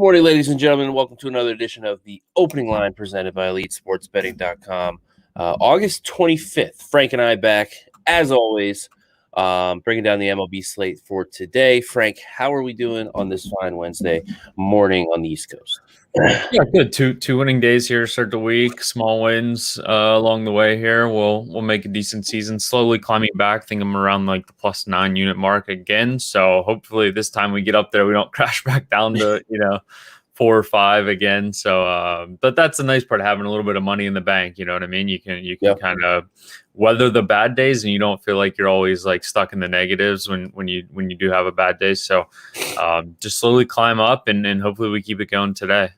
morning, ladies and gentlemen. Welcome to another edition of the Opening Line presented by EliteSportsBetting.com. August 25th, Frank and I back, as always, bringing down the MLB slate for today. Frank, how are we doing on this fine Wednesday morning on the East Coast? Yeah, good. Two winning days here. Start the week. Small wins along the way here. We'll make a decent season. Slowly climbing back. I think I'm around like the plus 9 unit mark again. So hopefully this time we get up there. We don't crash back down to 4 or 5 again. So but that's the nice part of having a little bit of money in the bank. You know what I mean? You can kind of weather the bad days, and you don't feel like you're always like stuck in the negatives when you do have a bad day. So just slowly climb up, and hopefully we keep it going today.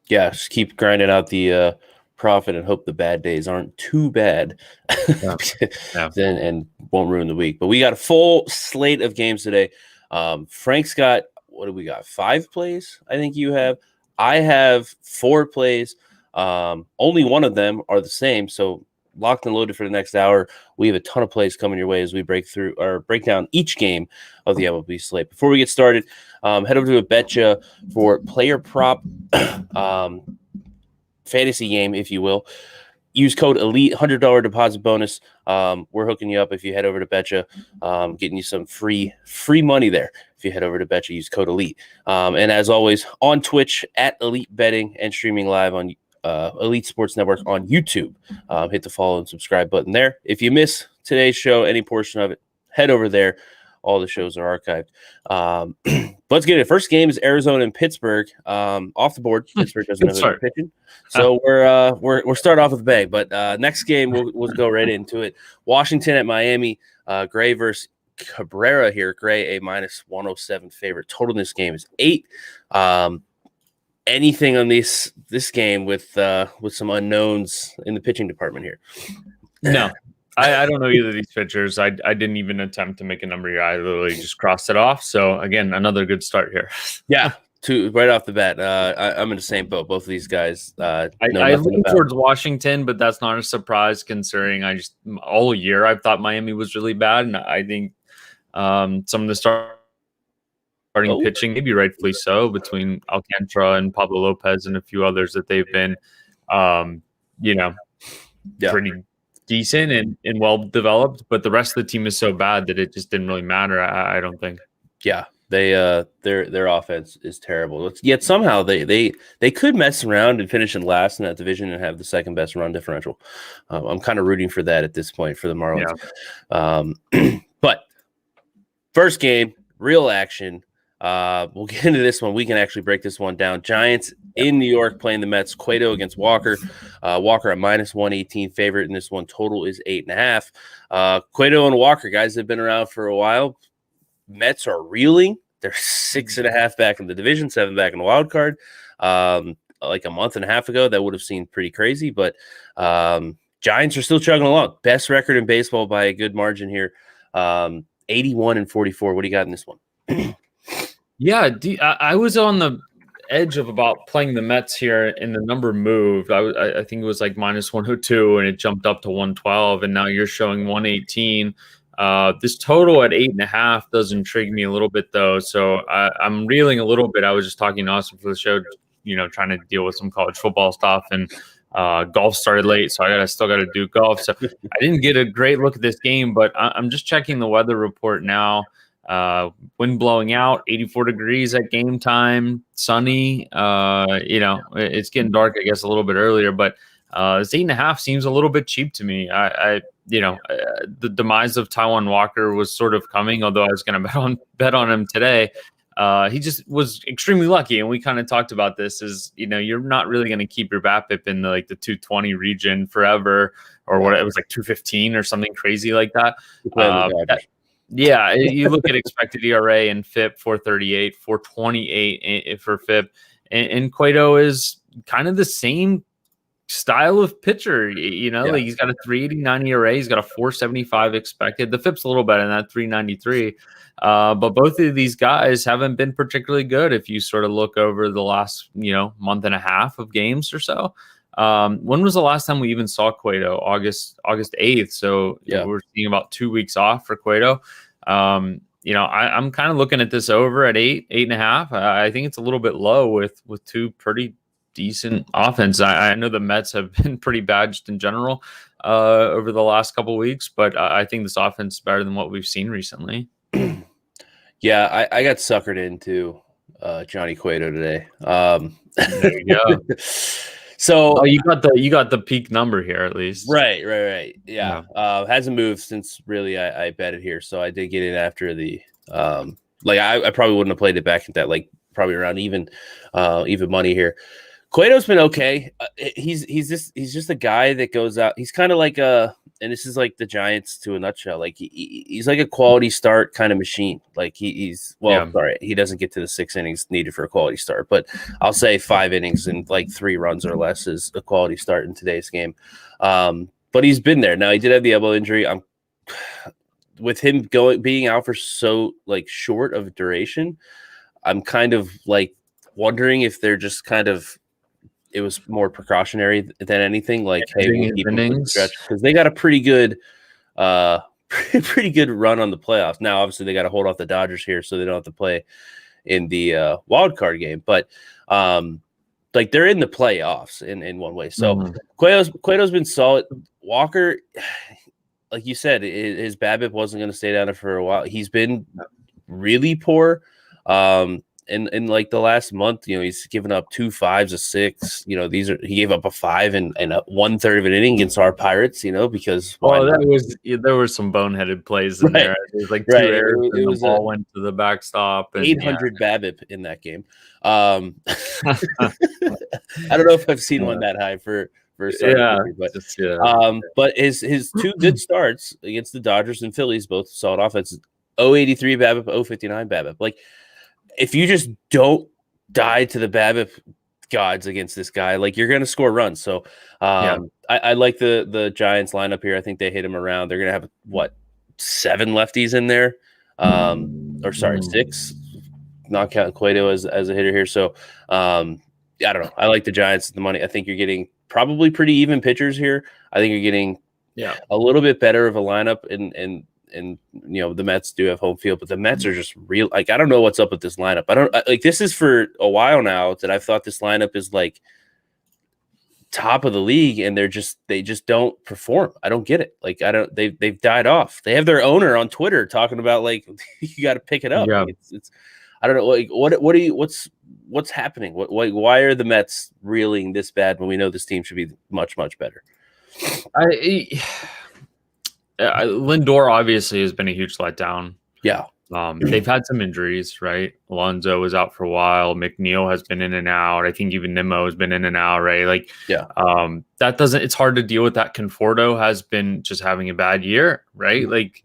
Yeah, just keep grinding out the profit and hope the bad days aren't too bad then and won't ruin the week. But we got a full slate of games today. Frank's got, what do we got? 5 plays, I think you have. I have 4 plays. Only one of them are the same. So locked and loaded for the next hour. We have a ton of plays coming your way as we break down each game of the MLB slate. Before we get started, head over to a Betcha for player prop fantasy game, if you will. Use code ELITE, $100 deposit bonus. We're hooking you up if you head over to Betcha, getting you some free money there. If you head over to Betcha, use code ELITE. And as always, on Twitch at Elite Betting and streaming live on Elite Sports Network on YouTube. Hit the follow and subscribe button there. If you miss today's show, any portion of it, head over there. All the shows are archived. Let's get it. First game is Arizona and Pittsburgh. Off the board. Pittsburgh doesn't know who they're pitching, so we're starting off with a bang. But next game, we'll go right into it. Washington at Miami. Gray versus Cabrera here. Gray a -107 favorite. Total in this game is 8. Anything on this game with some unknowns in the pitching department here? No, I don't know either of these pitchers. I didn't even attempt to make a number here. I literally just crossed it off. So again, another good start here. Yeah, right off the bat. I'm in the same boat. Both of these guys. I lean towards Washington, but that's not a surprise considering I just all year I've thought Miami was really bad, and I think some of the starting pitching, maybe rightfully so, between Alcantara and Pablo Lopez and a few others that they've been, pretty decent and well developed. But the rest of the team is so bad that it just didn't really matter. I don't think. Yeah, their offense is terrible. Yet somehow they could mess around and finish in last in that division and have the second best run differential. I'm kind of rooting for that at this point for the Marlins. Yeah. But first game, real action. We'll get into this one. We can actually break this one down. Giants in New York playing the Mets. Cueto against Walker. Walker a -118 favorite, and this one total is 8.5. Cueto and Walker, guys, have been around for a while. Mets are reeling. They're 6.5 back in the division, 7 back in the wild card. Like a month and a half ago, that would have seemed pretty crazy, but Giants are still chugging along. Best record in baseball by a good margin here. 81-44. What do you got in this one? Yeah, I was on the edge of about playing the Mets here, and the number moved. I think it was like -102, and it jumped up to 112, and now you're showing 118. This total at 8.5 does intrigue me a little bit, though. So I'm reeling a little bit. I was just talking to Austin for the show, trying to deal with some college football stuff, and golf started late, so I still got to do golf. So I didn't get a great look at this game, but I'm just checking the weather report now. Wind blowing out, 84 degrees at game time, sunny. It's getting dark, I guess, a little bit earlier, but this 8.5 seems a little bit cheap to me. The demise of Taijuan Walker was sort of coming, although I was going to bet on him today. He just was extremely lucky, and we kind of talked about this. You're not really going to keep your BABIP in the 220 region forever, or what it was like 215 or something crazy like that. Yeah, you look at expected ERA and FIP 438, 428 for FIP, and Cueto is kind of the same style of pitcher. He's got a 389 ERA, he's got a 475 expected. The FIP's a little better than that, 393. But both of these guys haven't been particularly good if you sort of look over the last month and a half of games or so. When was the last time we even saw Cueto? August 8th. So we're seeing about 2 weeks off for Cueto. I'm kind of looking at this over at 8.5. I think it's a little bit low with two pretty decent offense. I know the Mets have been pretty bad just in general over the last couple of weeks, but I think this offense is better than what we've seen recently. Yeah, I got suckered into Johnny Cueto today. There you go. So you got the peak number here at least. Right. Yeah. Hasn't moved since really I bet it here. So I did get it after the I probably wouldn't have played it back at that, like probably around even money here. Cueto's been okay. He's just a guy that goes out. He's kind of like and this is like the Giants to a nutshell. Like he's like a quality start kind of machine. Like sorry, he doesn't get to the 6 innings needed for a quality start, but I'll say 5 innings and like 3 runs or less is a quality start in today's game. But he's been there. Now he did have the elbow injury. With him being out for so like short of duration, I'm kind of like wondering if they're just kind of. It was more precautionary than anything. Like, hey, we'll keep them stretch because they got a pretty good run on the playoffs. Now, obviously, they got to hold off the Dodgers here, so they don't have to play in the wild card game. But like they're in the playoffs in one way. So Cueto's been solid. Walker, like you said, his BABIP wasn't going to stay down there for a while. He's been really poor. In like the last month, he's given up 2 5s, a 6. He gave up a 5 and a 1/3 of an inning against our Pirates. Because there were some boneheaded plays in there. It was like 2 errors, and the ball went to the backstop. And, 800 BABIP in that game. I don't know if I've seen one that high for but his 2 good starts against the Dodgers and Phillies, both solid offenses. 083 BABIP, 059 BABIP. Like. If you just don't die to the BABIP gods against this guy, like you're going to score runs. So I like the Giants lineup here. I think they hit him around. They're going to have 7 lefties in there, 6, not counting Cueto as a hitter here. So I don't know. I like the Giants the money. I think you're getting probably pretty even pitchers here. I think you're getting a little bit better of a lineup and the Mets do have home field, but the Mets are just real. Like, I don't know what's up with this lineup. This is for a while now that I've thought this lineup is like top of the league, and they just don't perform. I don't get it. Like, they've died off. They have their owner on Twitter talking about like, you got to pick it up. Yeah. Like, it's I don't know. Like, what's happening? Why are the Mets reeling this bad when we know this team should be much, much better? Lindor obviously has been a huge letdown. Yeah. They've had some injuries, right? Alonso was out for a while. McNeil has been in and out. I think even Nimmo has been in and out, right? Like, it's hard to deal with that. Conforto has been just having a bad year, right? Like,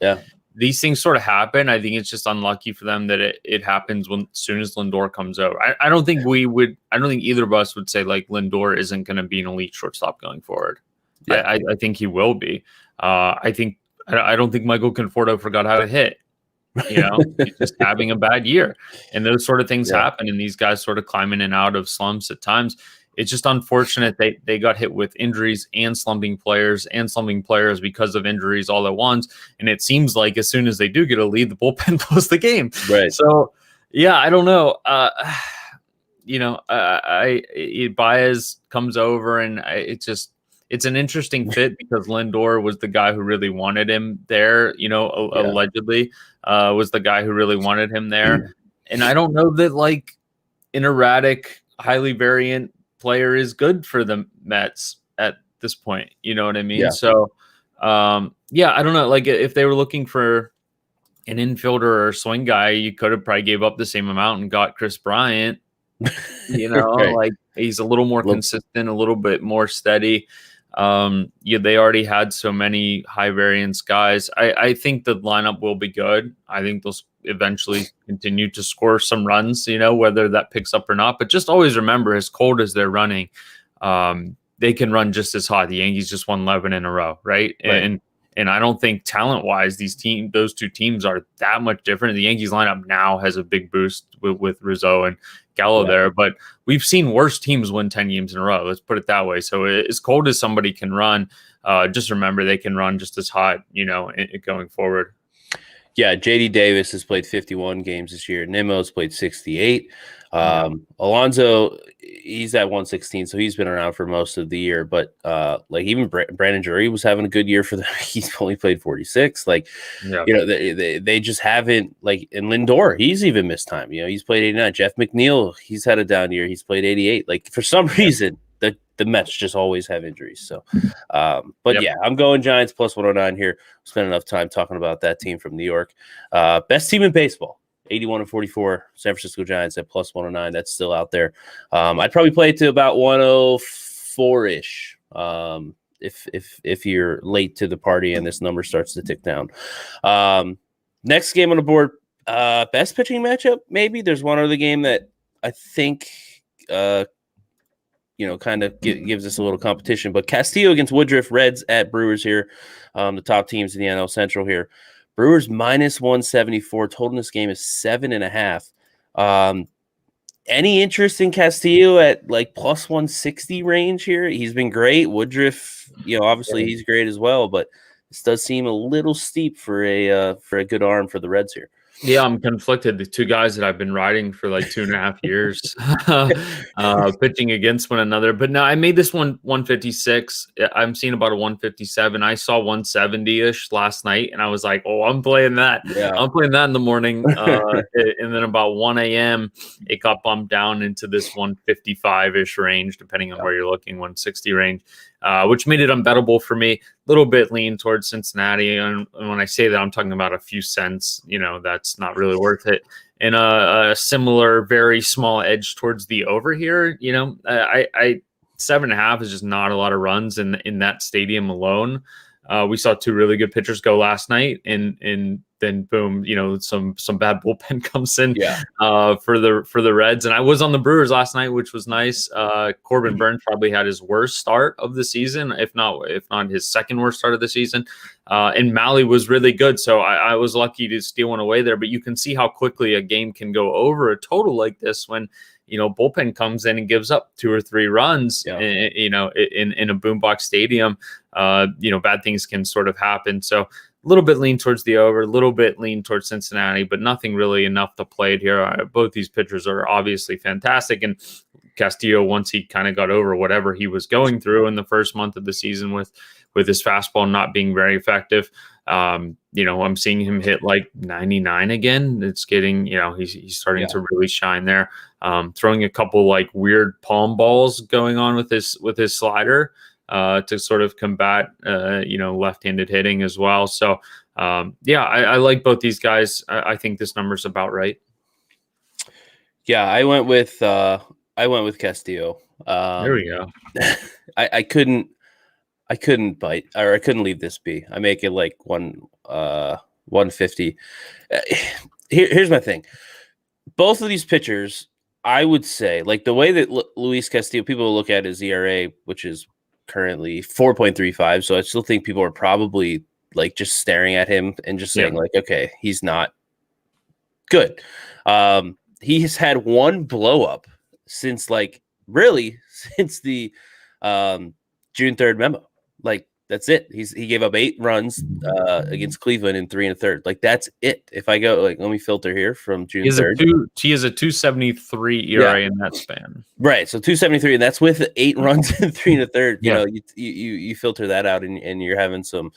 these things sort of happen. I think it's just unlucky for them that it happens as soon as Lindor comes over. I don't think either of us would say like Lindor isn't going to be an elite shortstop going forward. Yeah. I think he will be. I don't think Michael Conforto forgot how to hit. He's just having a bad year, and those sort of things happen. And these guys sort of climb in and out of slumps at times. It's just unfortunate they got hit with injuries and slumping players because of injuries all at once. And it seems like as soon as they do get a lead, the bullpen blows the game. Right. So I don't know. Baez comes over, and it's an interesting fit because Lindor was the guy who really wanted him there, allegedly was the guy who really wanted him there. And I don't know that like an erratic, highly variant player is good for the Mets at this point. You know what I mean? Yeah. So, I don't know. Like if they were looking for an infielder or a swing guy, you could have probably gave up the same amount and got Chris Bryant. Right. Like he's a little more consistent, a little bit more steady. They already had so many high variance guys. I think the lineup will be good. I think they'll eventually continue to score some runs, whether that picks up or not. But just always remember, as cold as they're running, they can run just as hot. The Yankees just won 11 in a row, right? And I don't think talent-wise, those two teams are that much different. The Yankees lineup now has a big boost with Rizzo and Gallo there, but we've seen worse teams win 10 games in a row. Let's put it that way. So as cold as somebody can run, just remember they can run just as hot, going forward. Yeah, JD Davis has played 51 games this year. Nimmo's played 68. Yeah. Alonso, he's at 116, so he's been around for most of the year. But like even Brandon Drury was having a good year for them. He's only played 46. Like, Yeah. they just haven't, like, and Lindor, he's even missed time. He's played 89. Jeff McNeil, he's had a down year. He's played 88. Like, for some reason, the Mets just always have injuries. So, but yeah, I'm going Giants plus 109 here. Spent enough time talking about that team from New York. Best team in baseball, 81-44. San Francisco Giants at plus 109. That's still out there. I'd probably play it to about 104-ish. If you're late to the party and this number starts to tick down. Next game on the board, best pitching matchup. Maybe there's one other game that I think kind of gives us a little competition. But Castillo against Woodruff, Reds at Brewers here. The top teams in the NL Central here. Brewers minus 174. Total in this game is 7.5. Any interest in Castillo at like plus 160 range here? He's been great. Woodruff, obviously he's great as well, but this does seem a little steep for a good arm for the Reds here. Yeah, I'm conflicted. The two guys that I've been riding for like 2.5 years, pitching against one another. But no, I made this one 156. I'm seeing about a 157. I saw 170-ish last night, and I was like, oh, I'm playing that. Yeah. I'm playing that in the morning. And then about 1 a.m., it got bumped down into this 155-ish range, depending on where you're looking, 160 range. Which made it unbettable for me. A little bit lean towards Cincinnati. And when I say that, I'm talking about a few cents. That's not really worth it. And a similar, very small edge towards the over here. 7.5 is just not a lot of runs in that stadium alone. We saw two really good pitchers go last night, and then boom, some bad bullpen comes in for the Reds. And I was on the Brewers last night, which was nice. Corbin Burns probably had his worst start of the season, if not his second worst start of the season. And Malley was really good, so I was lucky to steal one away there. But you can see how quickly a game can go over a total like this when bullpen comes in and gives up 2 or 3 runs. In a boombox stadium. Bad things can sort of happen. So a little bit lean towards the over, a little bit lean towards Cincinnati, but nothing really enough to play it here. Both these pitchers are obviously fantastic. And Castillo, once he kind of got over whatever he was going through in the first month of the season with his fastball not being very effective, I'm seeing him hit like 99 again. It's getting, he's starting to really shine there. Throwing a couple like weird palm balls going on with his slider. To sort of combat, left-handed hitting as well. So, I like both these guys. I think this number's about right. Yeah, I went with Castillo. There we go. I couldn't bite, or I couldn't leave this be. I make it like 150. Here's my thing. Both of these pitchers, I would say, like the way that Luis Castillo, people will look at his ERA, which is currently 4.35. So I still think people are probably like just staring at him and just saying like, okay, he's not good. He has had one blow up since the June 3rd memo. Like that's it. He gave up 8 runs against Cleveland in 3 1/3. Like that's it. If I go let me filter here from June 3rd. He has a 2.73 ERA in that span. Right. So 2.73, and that's with 8 runs in 3 1/3. You filter that out, and you're having some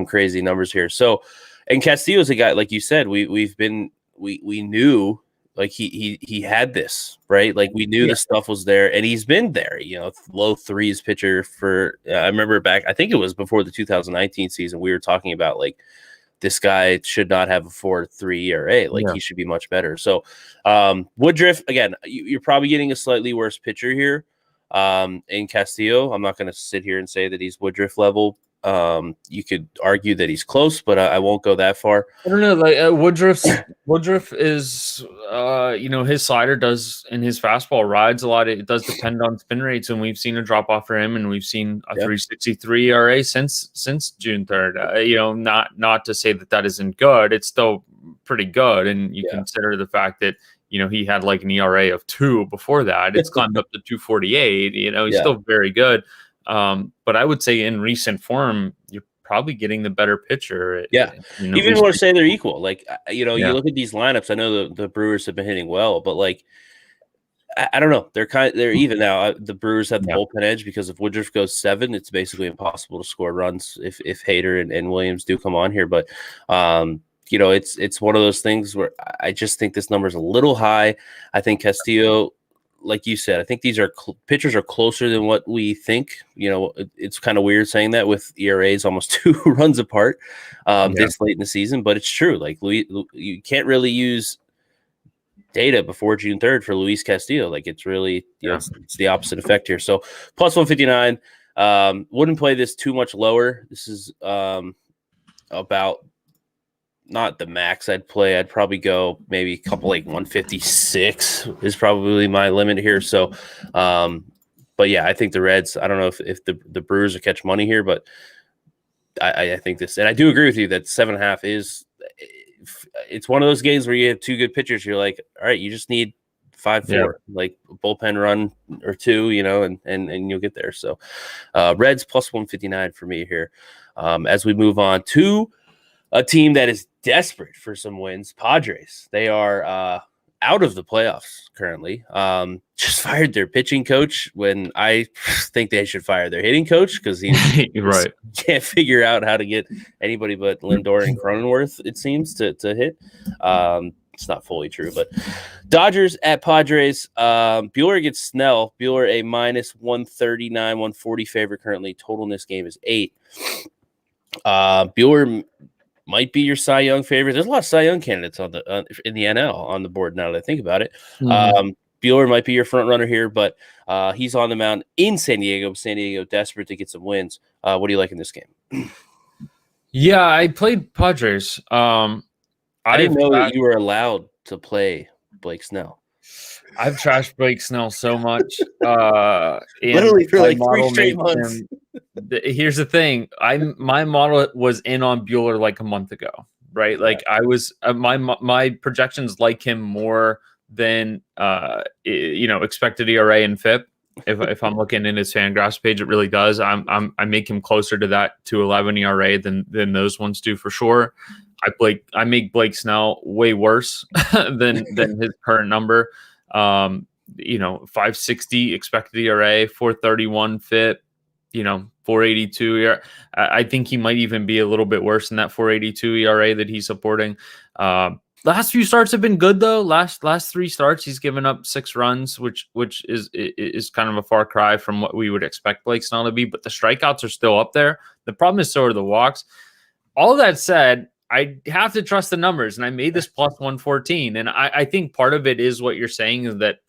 crazy numbers here. So, and Castillo's a guy, like you said, we knew. Like he had this, right? Like we knew the stuff was there, and he's been there. Low 3s pitcher for. I remember back. I think it was before the 2019 season. We were talking about like this guy should not have a 4.3 ERA. Like he should be much better. So Woodruff again. You're probably getting a slightly worse pitcher here in Castillo. I'm not going to sit here and say that he's Woodruff level. You could argue that he's close, but I won't go that far. I don't know. Like Woodruff is, his slider does and his fastball rides a lot. It does depend on spin rates, and we've seen a drop off for him, and we've seen a 3.63 ERA since June 3rd. Not to say that isn't good. It's still pretty good, and you consider the fact that he had like an ERA of 2 before that. It's climbed up to 2.48. He's still very good. But I would say in recent form, you're probably getting the better pitcher. Yeah, even want to say they're equal. Like, you look at these lineups. I know the Brewers have been hitting well, but like, I don't know. They're even now. The Brewers have the bullpen edge because if Woodruff goes 7, it's basically impossible to score runs if Hader and Williams do come on here. But it's one of those things where I just think this number is a little high. I think Castillo, like you said, I think these are pitchers are closer than what we think. It's kind of weird saying that with ERAs almost 2 runs apart this late in the season, but it's true. Like you can't really use data before June 3rd for Luis Castillo. Like it's really, it's the opposite effect here. So plus 159, wouldn't play this too much lower. This is about not the max I'd play. I'd probably go maybe a couple like 156 is probably my limit here. So, but yeah, I think the Reds, I don't know if the Brewers will catch money here, but I think this, and I do agree with you that 7.5 is, it's one of those games where you have 2 good pitchers. You're like, all right, you just need 5-4, like a bullpen run or 2, and you'll get there. So Reds plus 159 for me here. As we move on to a team that is desperate for some wins, Padres. They are out of the playoffs currently. Just fired their pitching coach when I think they should fire their hitting coach because he right. can't figure out how to get anybody but Lindor and Cronenworth, it seems, to hit. It's not fully true, but Dodgers at Padres. Buehler gets Snell. Buehler a minus 139, 140 favorite currently. Total in this game is 8. Buehler might be your Cy Young favorite. There's a lot of Cy Young candidates on the in the NL on the board now that I think about it. Buehler might be your front runner here, but he's on the mound in San Diego. San Diego desperate to get some wins. What do you like in this game? Yeah, I played Padres. I didn't know that you were allowed to play Blake Snell. I've trashed Blake Snell so much. Literally for like 3 straight months. Here's the thing. My model was in on Buehler like a month ago, right? Like I was my projections like him more than expected ERA and FIP. If I'm looking in his Fangraphs page, it really does. I make him closer to that 2.11 ERA than those ones do for sure. I make Blake Snell way worse than his current number. 560 expected ERA, 431 FIP, 482 ERA. I think he might even be a little bit worse than that 482 ERA that he's supporting. Last few starts have been good though. Last 3 starts, he's given up 6 runs, which is kind of a far cry from what we would expect Blake Snell to be. But the strikeouts are still up there. The problem is so are the walks. All that said, I have to trust the numbers, and I made this plus 114. And I think part of it is what you're saying is that,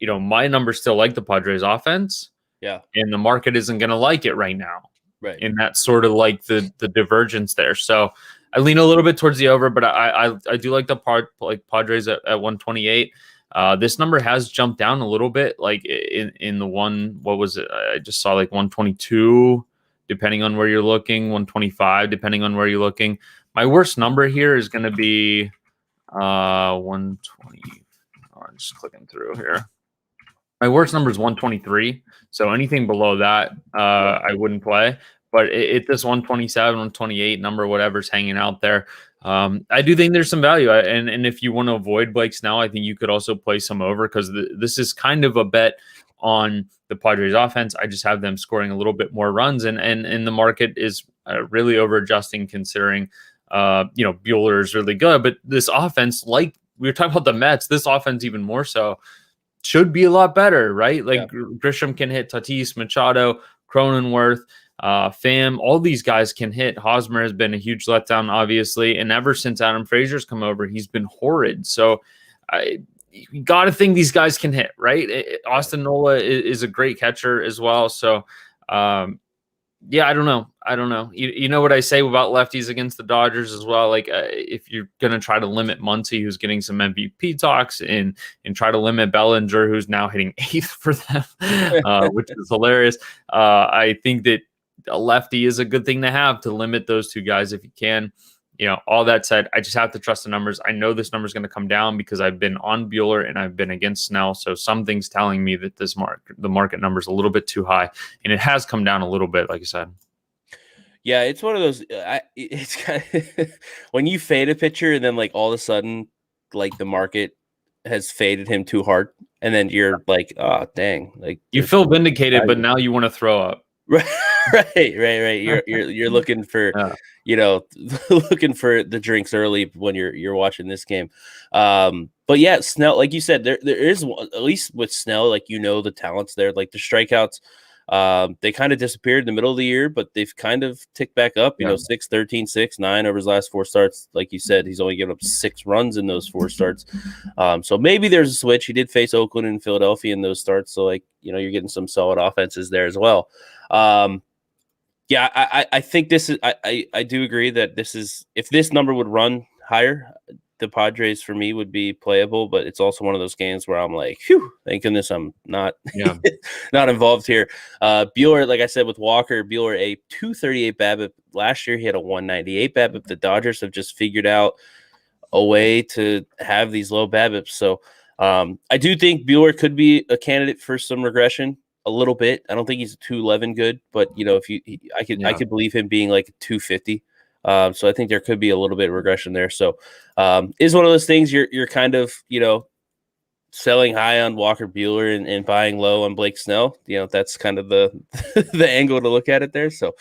my numbers still like the Padres offense. Yeah. And the market isn't going to like it right now. Right. And that's sort of like the divergence there. So I lean a little bit towards the over, but I do like the Padres at 128. This number has jumped down a little bit, like in the one, what was it? I just saw like 122, depending on where you're looking, 125, depending on where you're looking. My worst number here is going to be 120. I'm just clicking through here. My worst number is 123. So anything below that, I wouldn't play. But it this 127, 128 number, whatever's hanging out there, I do think there's some value. And if you want to avoid Blake Snell, I think you could also play some over because this is kind of a bet on the Padres offense. I just have them scoring a little bit more runs, and the market is really over adjusting considering Buehler is really good, but this offense, like we were talking about the Mets, this offense even more so should be a lot better, right? Like Grisham can hit, Tatis, Machado, Cronenworth, Pham, all these guys can hit. Hosmer has been a huge letdown, obviously, and ever since Adam Frazier's come over, he's been horrid. So you got to think these guys can hit, right? Austin Nola is a great catcher as well. So I don't know. You know what I say about lefties against the Dodgers as well. Like if you're going to try to limit Muncy, who's getting some MVP talks, and try to limit Bellinger, who's now hitting 8th for them, which is hilarious. I think that a lefty is a good thing to have to limit those 2 guys if you can. All that said, I just have to trust the numbers. I know this number is going to come down because I've been on Buehler and I've been against Snell. So something's telling me that the market number is a little bit too high, and it has come down a little bit, like I said. Yeah, it's one of those. It's kind of when you fade a pitcher and then like all of a sudden, like the market has faded him too hard, and then you're like, oh dang, like You there's feel vindicated, but now you want to throw up. right, right. You're looking for, Yeah. you know, looking for the drinks early when you're watching this game. But yeah, Snell, like you said, there is at least with Snell, like the talent's there, like the strikeouts. They kind of disappeared in the middle of the year, but they've kind of ticked back up. 6, 13, 6, 9 over his last 4 starts. Like you said, he's only given up 6 runs in those 4 starts. So maybe there's a switch. He did face Oakland and Philadelphia in those starts, so like you're getting some solid offenses there as well. Yeah, I think this is. I do agree that this is. If this number would run higher, the Padres for me would be playable, but it's also one of those games where I'm like, whew, thank goodness I'm not not involved here. Buehler, like I said with Walker, Buehler a 238 BABIP. Last year he had a 198 BABIP. The Dodgers have just figured out a way to have these low BABIPs. So I do think Buehler could be a candidate for some regression a little bit. I don't think he's a 211 good, but if I could believe him being like 250. So I think there could be a little bit of regression there. So is one of those things you're kind of, selling high on Walker Buehler and buying low on Blake Snell. That's kind of the the angle to look at it there. So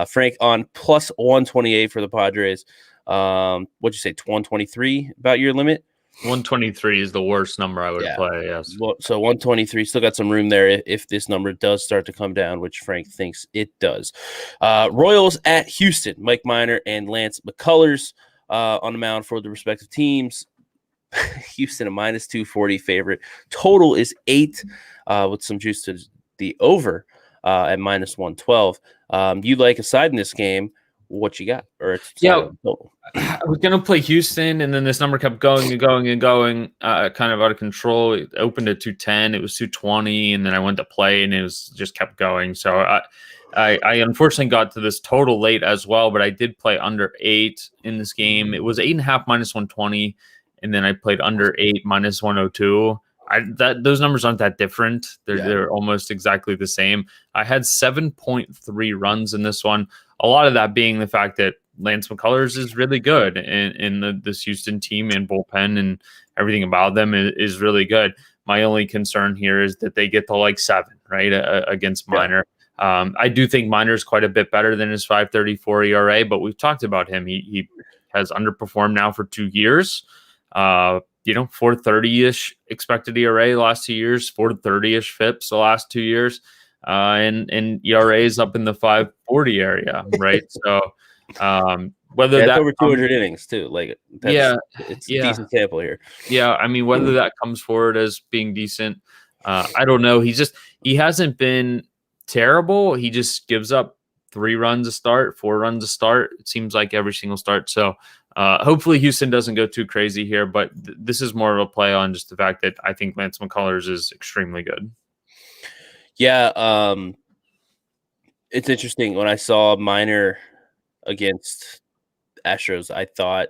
Frank on plus 128 for the Padres. What'd you say, 123 about your limit? 123 is the worst number I would play. Yes. Well, so 123, still got some room there if this number does start to come down, which Frank thinks it does. Royals at Houston, Mike Minor and Lance McCullers on the mound for the respective teams. Houston a minus 240 favorite. Total is 8 with some juice to the over at minus 112. You like a side in this game? What you got? Or I was gonna play Houston, and then this number kept going and going and going, kind of out of control. It opened at 210, it was 220, and then I went to play, and it was just kept going. So I unfortunately got to this total late as well, but I did play under 8 in this game. It was 8.5 minus 120, and then I played under 8 minus 102. Those numbers aren't that different. They're almost exactly the same. I had 7.3 runs in this one. A lot of that being the fact that Lance McCullers is really good in this Houston team and bullpen, and everything about them is really good. My only concern here is that they get to like 7, right, against Minor. I do think Minor is quite a bit better than his 5.34 ERA, but we've talked about him. He has underperformed now for 2 years. 4.30-ish expected ERA the last 2 years, 4.30-ish FIPS the last 2 years, and ERA is up in the 5.40 area, right? So whether that's over 200 innings too, like it's a decent sample here. Yeah, I mean whether that comes forward as being decent, I don't know. He hasn't been terrible. He just gives up 3 runs a start, 4 runs a start. It seems like every single start. So hopefully Houston doesn't go too crazy here, but this is more of a play on just the fact that I think Lance McCullers is extremely good. Yeah, it's interesting. When I saw Minor against Astros, I thought,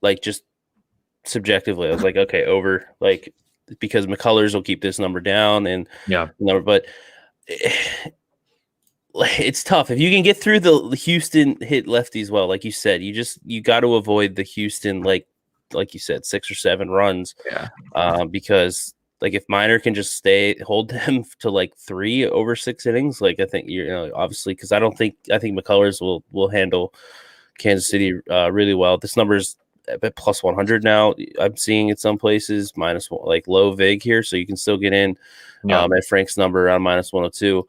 like, just subjectively, I was like, okay, over, like, because McCullers will keep this number down, and but it's tough if you can get through the Houston hit lefties well, like you said. You got to avoid the Houston, like you said, 6 or 7 runs, because like if Minor can just hold them to like 3 over 6 innings, like I think obviously, because I think McCullers will handle Kansas City really well. This number's at plus 100 now. I'm seeing it some places minus like low vig here, so you can still get in at Frank's number around minus 102.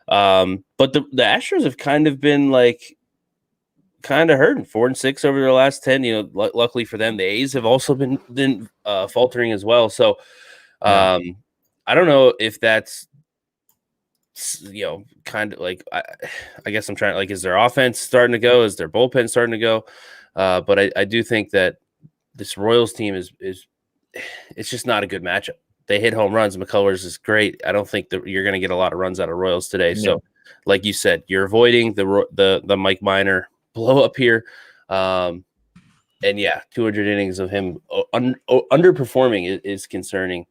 But the Astros have kind of been like hurting 4-6 over their last 10. Luckily for them, the A's have also been faltering as well. So I don't know if that's kind of like I guess I'm trying, like, is their offense starting to go? Is their bullpen starting to go? But I do think that this Royals team is it's just not a good matchup. They hit home runs. McCullers is great. I don't think that you're going to get a lot of runs out of Royals today. Yeah. So, like you said, you're avoiding the Mike Minor blow up here. And 200 innings of him underperforming is concerning.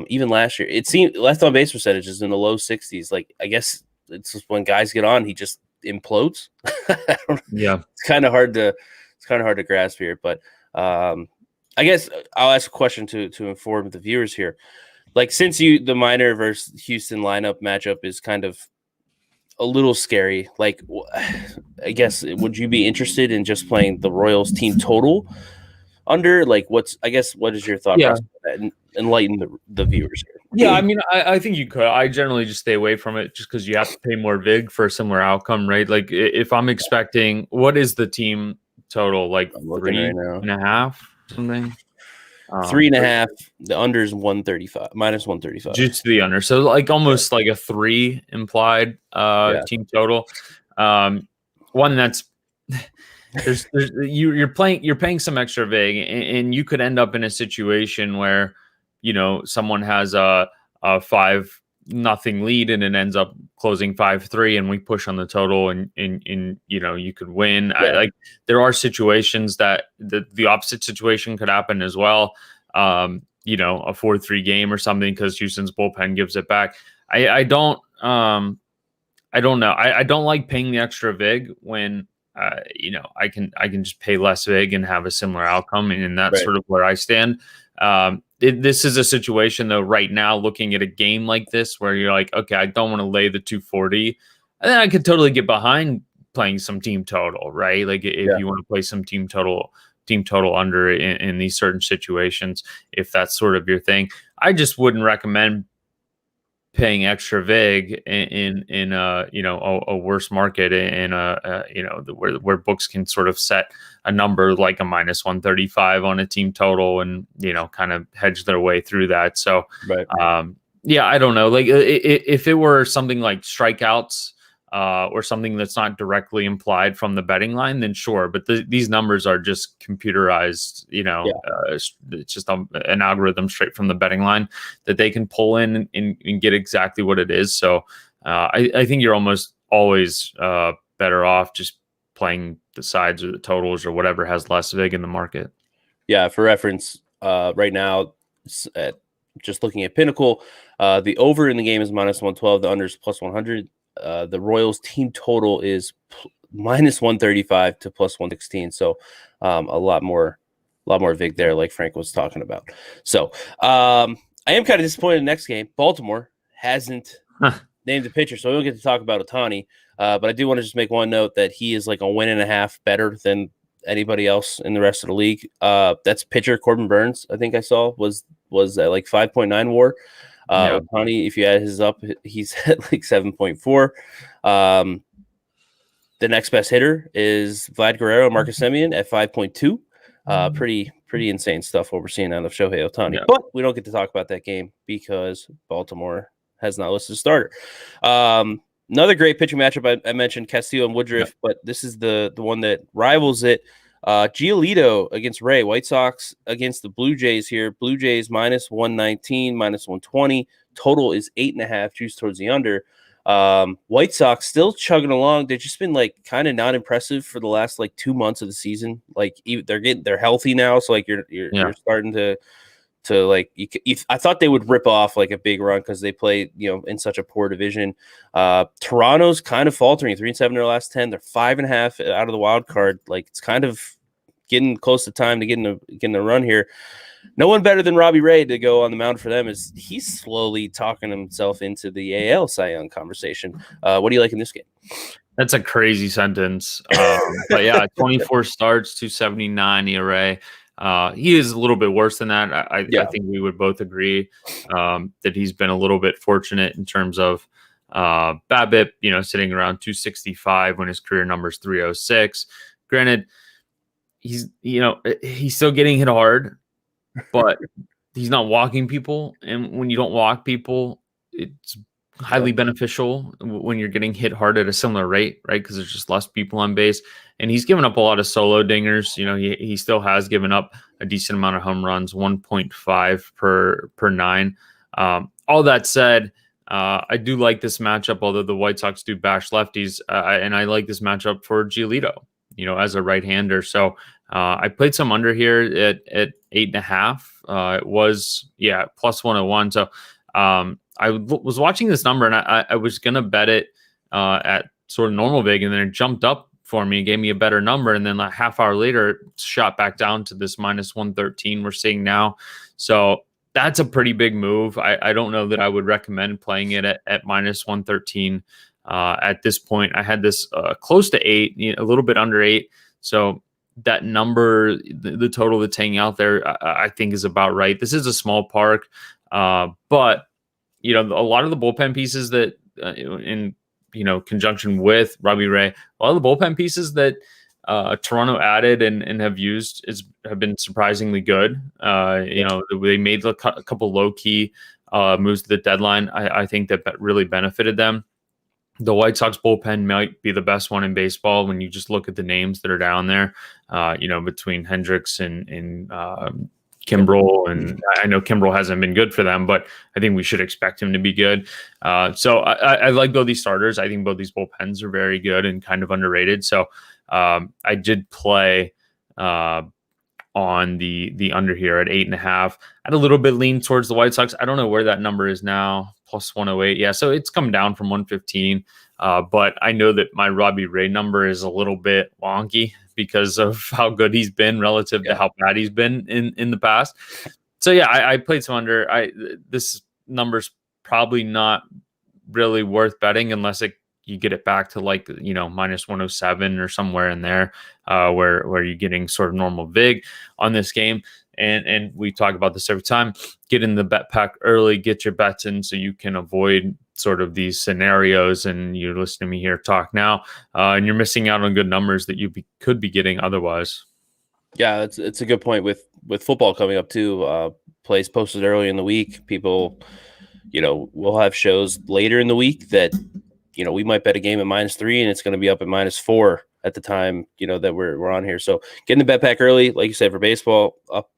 Even last year, it seemed left on base percentage is in the low 60s. Like, I guess it's just when guys get on, he just implodes. Yeah. It's kind of hard to grasp here, but I guess I'll ask a question to inform the viewers here. Like, since the Minor versus Houston lineup matchup is kind of a little scary, like, I guess, would you be interested in just playing the Royals team total under? Like, what is your thought Yeah. process on that? And enlighten the viewers here. Yeah, I mean, I think you could. I generally just stay away from it just because you have to pay more vig for a similar outcome, right? Like, if I'm expecting, what is the team total? Like I'm looking right now. 3.5, something? 3.5. The under is 135, minus 135. Just the under. So like almost like a 3 implied team total. One that's you're paying some extra vig, and you could end up in a situation where, you know, someone has a 5-0 lead and it ends up closing 5-3, and we push on the total, and you know, you could win. Like, there are situations that the opposite situation could happen as well. You know, a 4-3 game or something because Houston's bullpen gives it back. I don't know. I don't like paying the extra vig when you know, I can just pay less vig and have a similar outcome, and that's sort of where I stand. This is a situation, though, right now, looking at a game like this where you're like, okay, I don't want to lay the 240. And then I could totally get behind playing some team total, right? Like, if you want to play some team total under in these certain situations, if that's sort of your thing. I just wouldn't recommend paying extra vig in you know, a worse market, in you know, where books can sort of set a number like a minus 135 on a team total, and, you know, kind of hedge their way through that. So yeah, I don't know. Like, if it were something like strikeouts or something that's not directly implied from the betting line, then sure. But these numbers are just computerized, you know, it's just an algorithm straight from the betting line that they can pull in and get exactly what it is. So I think you're almost always better off just playing the sides or the totals or whatever has less vig in the market. Yeah, for reference, right now, just looking at Pinnacle, the over in the game is minus 112, the under is plus 100. The Royals team total is minus 135 to plus 116. So a lot more vig there, like Frank was talking about. So I am kind of disappointed in the next game. Baltimore hasn't named a pitcher, so we don't get to talk about Ohtani. But I do want to just make one note that he is like a 1.5 better than anybody else in the rest of the league. That's pitcher Corbin Burns, I think I saw, was at like 5.9 WAR. Ohtani, if you add his up, he's at like 7.4. The next best hitter is Vlad Guerrero, Marcus Semien at 5.2. Pretty insane stuff what we're seeing out of Shohei Ohtani. Yeah. But we don't get to talk about that game because Baltimore has not listed a starter. Another great pitching matchup I mentioned, Castillo and Woodruff, but this is the one that rivals it. Giolito against Ray. White Sox against the Blue Jays here. Blue Jays minus 119, minus 120. Total is 8.5, juice towards the under. White Sox still chugging along. They've just been like kind of not impressive for the last like 2 months of the season. Like, they're healthy now, so like you're starting to like I thought they would rip off like a big run because they play, you know, in such a poor division. Toronto's kind of faltering, 3-7 in their last 10. They're 5.5 out of the wild card. Like, it's kind of getting close to time to getting a run here. No one better than Robbie Ray to go on the mound for them, as he's slowly talking himself into the AL Cy Young conversation. What do you like in this game? That's a crazy sentence. But yeah, 24 starts, 279 ERA. He is a little bit worse than that. I think we would both agree that he's been a little bit fortunate in terms of BABIP, you know, sitting around 265 when his career number is 306. Granted, he's still getting hit hard, but he's not walking people. And when you don't walk people, it's highly beneficial when you're getting hit hard at a similar rate, right? Because there's just less people on base. And he's given up a lot of solo dingers. You know, he still has given up a decent amount of home runs, 1.5 per 9. All that said, I do like this matchup, although the White Sox do bash lefties. And I like this matchup for Giolito, you know, as a right-hander. So I played some under here at 8.5. It was, plus 101. So I was watching this number, and I was going to bet it at sort of normal vig, and then it jumped up for me, gave me a better number, and then like half hour later, it shot back down to this minus 113 we're seeing now. So that's a pretty big move. I don't know that I would recommend playing it at minus 113 at this point. I had this close to 8, a little bit under 8. So that number, the total that's hanging out there, I think is about right. This is a small park, but a lot of the bullpen pieces that in conjunction with Robbie Ray, a lot of the bullpen pieces that Toronto added and have used have been surprisingly good. They made a couple low key moves to the deadline. I think that really benefited them. The White Sox bullpen might be the best one in baseball when you just look at the names that are down there. Between Hendricks and Kimbrel, and I know Kimbrel hasn't been good for them, but I think we should expect him to be good. So I like both these starters. I think both these bullpens are very good and kind of underrated. So I did play on the under here at 8.5. I had a little bit lean towards the White Sox. I don't know where that number is now, plus 108. Yeah, so it's come down from 115. But I know that my Robbie Ray number is a little bit wonky because of how good he's been relative to how bad he's been in the past. So yeah, I played some under. This number's probably not really worth betting unless you get it back to like minus 107 or somewhere in there, where you're getting sort of normal vig on this game. And we talk about this every time. Get in the bet pack early, get your bets in so you can avoid sort of these scenarios. And you're listening to me here talk now, and you're missing out on good numbers that you could be getting otherwise. Yeah, it's a good point with football coming up too. Plays posted early in the week. People, we'll have shows later in the week that we might bet a game at -3 and it's going to be up at -4 at the time that we're on here. So getting the bet pack early, like you said, for baseball, up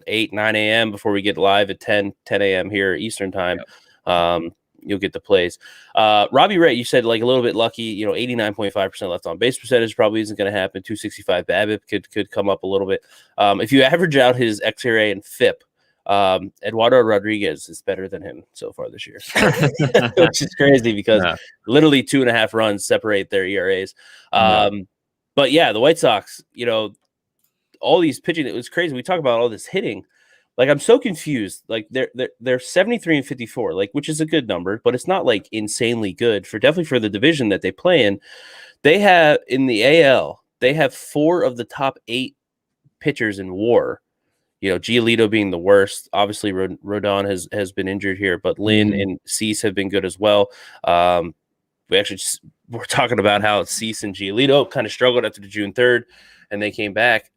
8, 9 a.m. before we get live at 10 a.m. here Eastern time. Yep. You'll get the plays. Robbie Ray, you said like a little bit lucky, 89.5% left on base percentage probably isn't going to happen. 265 BABIP could come up a little bit. If you average out his xERA and FIP, Eduardo Rodriguez is better than him so far this year, which is crazy because literally 2.5 runs separate their ERAs. But yeah, the White Sox, all these pitching, it was crazy. We talk about all this hitting. Like, I'm so confused. Like, they're 73 and 54, like, which is a good number, but it's not like insanely good definitely for the division that they play in. They have in the AL, they have 4 of the top 8 pitchers in WAR. Giolito being the worst. Obviously, Rodon has been injured here, but Lynn and Cease have been good as well. We're talking about how Cease and Giolito kind of struggled after the June 3rd, and they came back.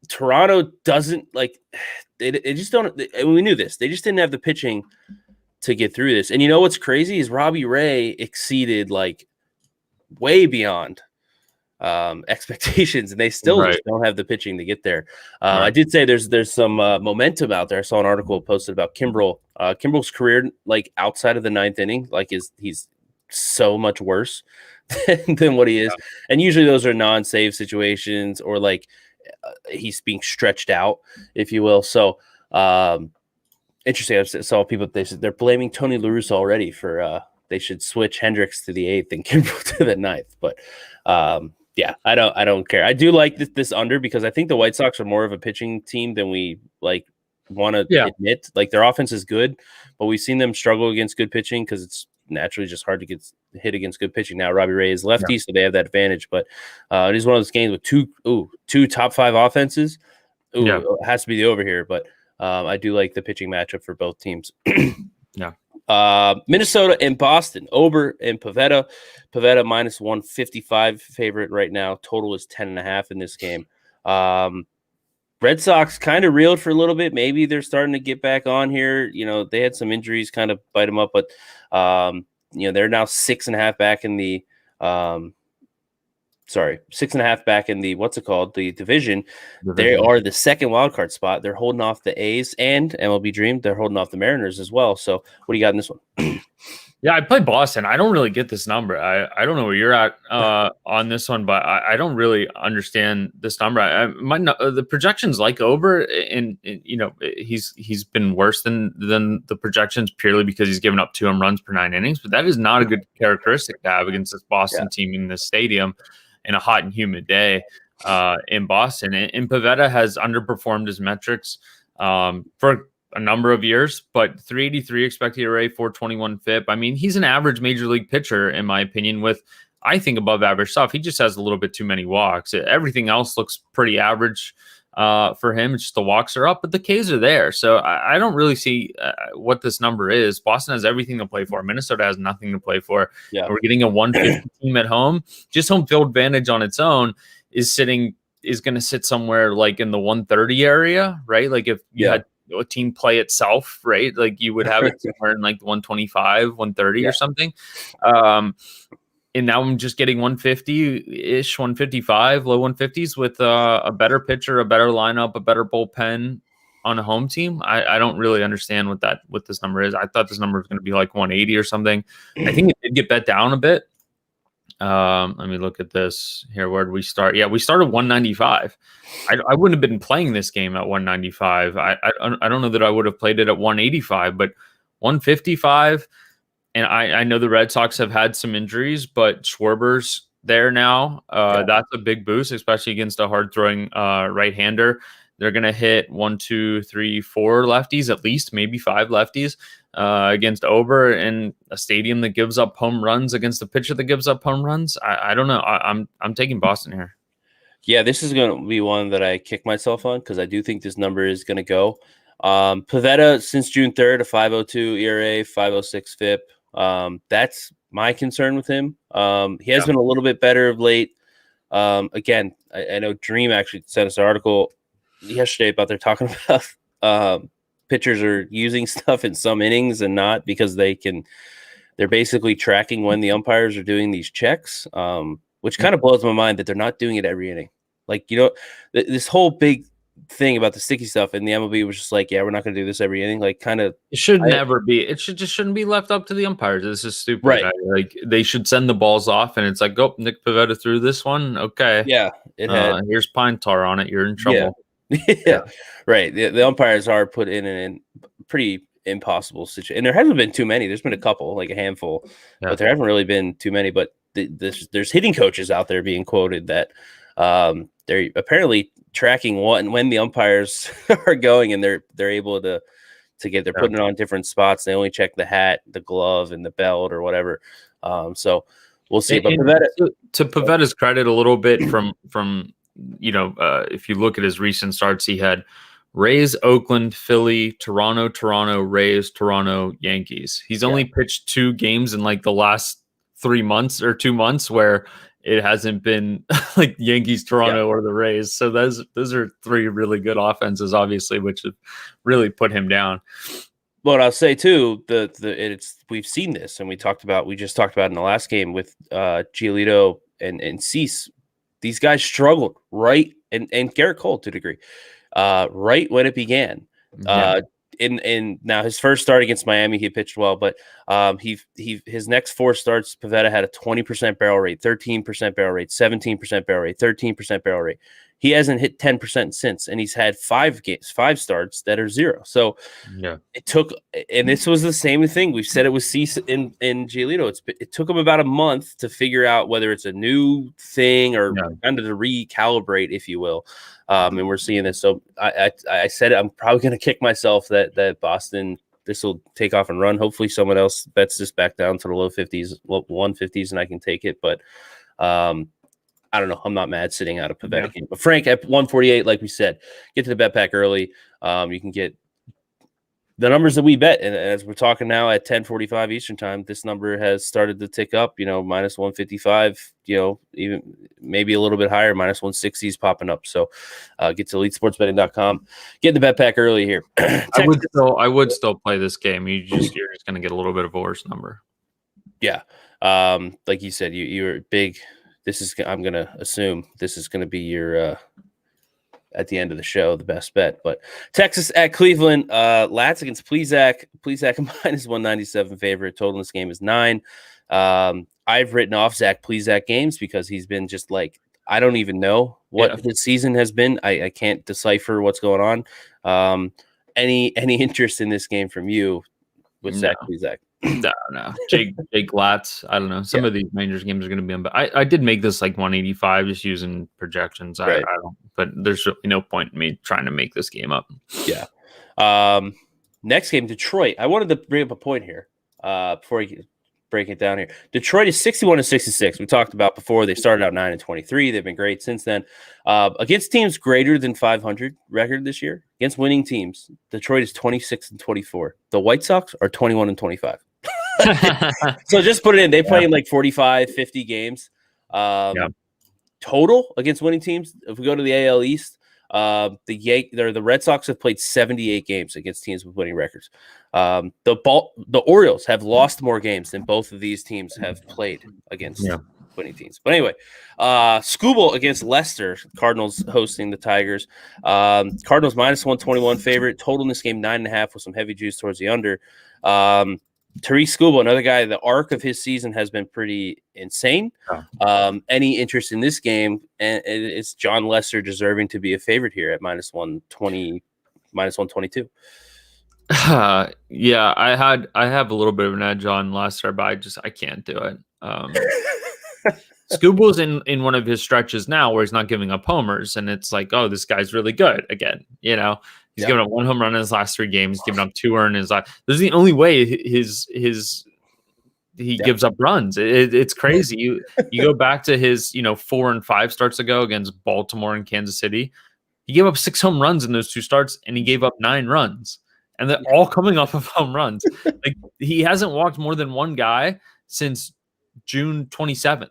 Toronto doesn't they just don't. We knew this. They just didn't have the pitching to get through this. And what's crazy is Robbie Ray exceeded way beyond expectations, and they still just don't have the pitching to get there. I did say there's some momentum out there. I saw an article posted about Kimbrel. Kimbrel's career, outside of the 9th inning, he's so much worse than what he is. And usually those are non-save situations or he's being stretched out, if you will. So interesting. I saw people, they're blaming Tony La Russa already for they should switch Hendricks to the 8th and Kimbrel to the 9th. But yeah, I don't care. I do like this under because I think the White Sox are more of a pitching team than we want to admit. Their offense is good, but we've seen them struggle against good pitching because it's naturally just hard to get hit against good pitching. Now Robbie Ray is lefty, so they have that advantage. But it is one of those games with two top 5 offenses. It has to be the over here. But I do like the pitching matchup for both teams. Minnesota and Boston, Ober and Pivetta. Pivetta -155 favorite right now. Total is 10.5 in this game. Red Sox kind of reeled for a little bit. Maybe they're starting to get back on here. They had some injuries kind of bite them up, but they're now 6.5 back in the 6.5 back in the the division. They are the second wild card spot. They're holding off the A's and MLB Dream. They're holding off the Mariners as well. So what do you got in this one? Yeah, I play Boston. I don't really get this number. I don't know where you're at on this one, but I don't really understand this number. The projections like over, and he's been worse than the projections purely because he's given up 2 home runs per 9 innings. But that is not a good characteristic to have against this Boston team in this stadium in a hot and humid day in Boston. And Pivetta has underperformed his metrics for a number of years, but 383 expected ERA, 421 FIP. I mean, he's an average major league pitcher, in my opinion, with, I think, above average stuff. He just has a little bit too many walks. Everything else looks pretty average for him. It's just the walks are up, but the Ks are there. So I don't really see what this number is. Boston has everything to play for. Minnesota has nothing to play for. Yeah. We're getting a 150 team at home. Just home field advantage on its own is going to sit somewhere like in the 130 area, right? Like if you had a team play itself, right? Like you would have it somewhere in like the 125, 130 or something. And now I'm just getting 150-ish, 155, low 150s with a better pitcher, a better lineup, a better bullpen on a home team. I don't really understand what this number is. I thought this number was going to be like 180 or something. I think it did get bet down a bit. Let me look at this here. Where did we start? Yeah, we started 195. I wouldn't have been playing this game at 195. I don't know that I would have played it at 185, but 155. And I know the Red Sox have had some injuries, but Schwarber's there now. That's a big boost, especially against a hard throwing right-hander. They're going to hit 1, 2, 3, 4 lefties, at least maybe 5 lefties against Ober in a stadium that gives up home runs against a pitcher that gives up home runs. I don't know. I'm taking Boston here. Yeah, this is going to be one that I kick myself on because I do think this number is going to go. Pivetta since June 3rd, a 5.02 ERA, 5.06 FIP. That's my concern with him. He has been a little bit better of late. Again, I know Dream actually sent us an article yesterday about they're talking about pitchers are using stuff in some innings and not because they're basically tracking when the umpires are doing these checks, which kind of blows my mind that they're not doing it every inning. Like, this whole big thing about the sticky stuff and the MLB was just like, yeah, we're not going to do this every inning. Like, kind of, it should never be. It shouldn't be left up to the umpires. This is stupid. Right? Like they should send the balls off, and it's like, go Nick Pivetta through this one. Okay, yeah, here's pine tar on it. You're in trouble. Yeah. Right. The umpires are put in a pretty impossible situation, and there hasn't been too many. There's been a couple, like a handful, but there haven't really been too many. But there's hitting coaches out there being quoted that they're apparently tracking when the umpires are going, and they're able to get. They're putting it on different spots. They only check the hat, the glove, and the belt or whatever. So we'll see. But to Pivetta's credit, a little bit from if you look at his recent starts, he had Rays, Oakland, Philly, Toronto, Rays, Toronto, Yankees. He's only pitched 2 games in like the last 3 months or 2 months where it hasn't been like Yankees, Toronto, or the Rays. So those are 3 really good offenses, obviously, which have really put him down. But I'll say too, we've seen this, and we just talked about in the last game with Giolito and Cease. These guys struggled right, and Garrett Cole to a degree, right when it began. In now his first start against Miami, he pitched well, but his next 4 starts, Pivetta had a 20% barrel rate, 13% barrel rate, 17% barrel rate, 13% barrel rate. He hasn't hit 10% since, and he's had 5 starts that are 0. So it took, and this was the same thing. We've said it was Cease in Giolito. It took him about a month to figure out whether it's a new thing or kind of to recalibrate, if you will. And we're seeing this. So I said I'm probably going to kick myself that Boston, this will take off and run. Hopefully someone else bets this back down to the low 50s, 150s, and I can take it. But I don't know. I'm not mad sitting out of Pivetta game. But Frank, at 148, like we said, get to the bet pack early. You can get the numbers that we bet. And as we're talking now at 10:45 Eastern time, this number has started to tick up, minus 155, even maybe a little bit higher, minus 160s popping up. So get to elitesportsbetting.com. Get the bet pack early here. I would still play this game. You're just going to get a little bit of a worse number. Yeah. Like you said, you're big. I'm going to assume this is going to be your at the end of the show, the best bet. But Texas at Cleveland, Lats against Plesac. Plesac minus 197 favorite. Total in this game is 9. I've written off Zach Plesac games because he's been just like, I don't even know what his season has been. I can't decipher what's going on. Any interest in this game from you with Zach Plesac? No. Jake Latz. I don't know. Some of these Rangers games are going to be on, but I did make this like 185 just using projections. Right. I don't, but there's really no point in me trying to make this game up. Yeah. Next game, Detroit. I wanted to bring up a point here before you break it down here. Detroit is 61-66. We talked about before. They started out 9-23. They've been great since then. Against teams greater than 500 record this year, against winning teams, Detroit is 26-24. The White Sox are 21-25. So just put it in. They play in like 45, 50 games. Total against winning teams. If we go to the AL East, the Red Sox have played 78 games against teams with winning records. The Orioles have lost more games than both of these teams have played against winning teams. But anyway, Skubal against Leicester. Cardinals hosting the Tigers. Cardinals minus 121 favorite. Total in this game 9.5 with some heavy juice towards the under. Tariq Skubal, another guy, the arc of his season has been pretty insane. Any interest in this game? And it's John Lester deserving to be a favorite here at minus 120, minus 122. Yeah, I have a little bit of an edge on Lester, but I can't do it. Skubal's in one of his stretches now where he's not giving up homers, and it's like, oh, this guy's really good again. You know, he's given up 1 home run in his last 3 games. He's given up 2 earned in his last. This is the only way he gives up runs. It's crazy. You go back to his 4 and 5 starts ago against Baltimore and Kansas City. He gave up 6 home runs in those 2 starts, and he gave up 9 runs, and they're all coming off of home runs. Like, he hasn't walked more than 1 guy since June 27th.